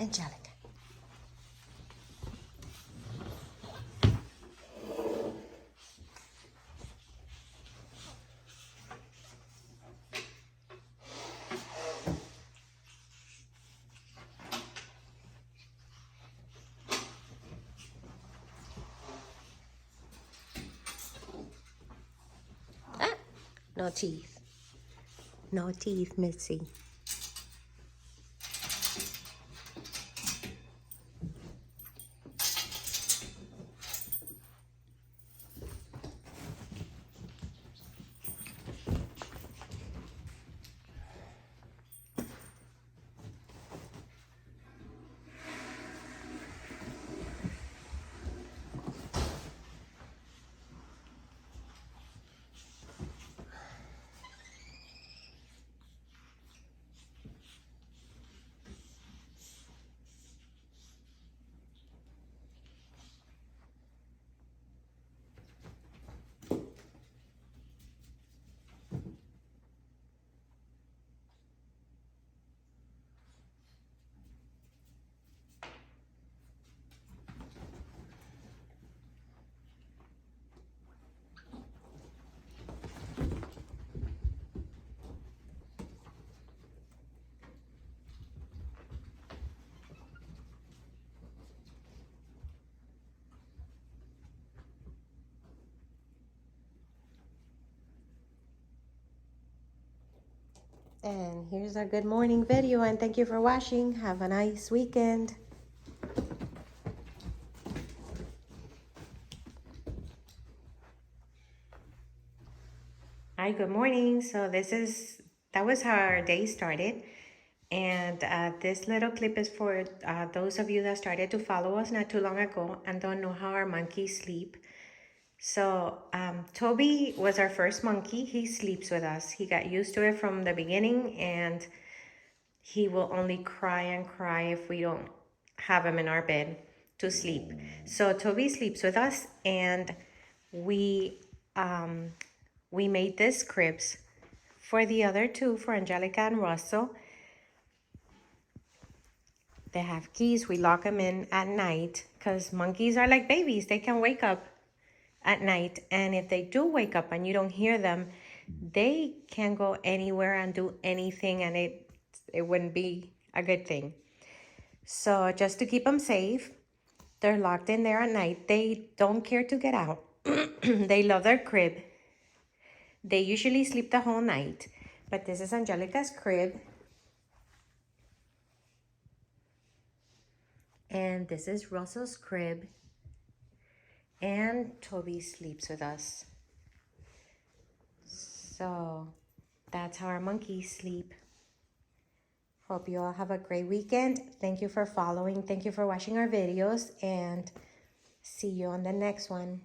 Angelica. Ah, no teeth. No teeth, Missy. And here's our good morning video, and thank you for watching. Have a nice weekend. Hi, good morning. So that was how our day started. And this little clip is for those of you that started to follow us not too long ago and don't know how our monkeys sleep. So Toby was our first monkey. He sleeps with us. He got used to it from the beginning, and he will only cry and cry if we don't have him in our bed to sleep. So Toby sleeps with us, and we made this cribs for the other two, for Angelica and Russell. They have keys. We lock them in at night because monkeys are like babies. They can wake up at night, and if they do wake up and you don't hear them, they can go anywhere and do anything, and it wouldn't be a good thing. So just to keep them safe, they're locked in there at night. They don't care to get out. They love their crib. They usually sleep the whole night, but this is Angelica's crib. And this is Russell's crib. And Toby sleeps with us. So that's how our monkeys sleep. Hope you all have a great weekend. Thank you for following. Thank you for watching our videos, and see you on the next one.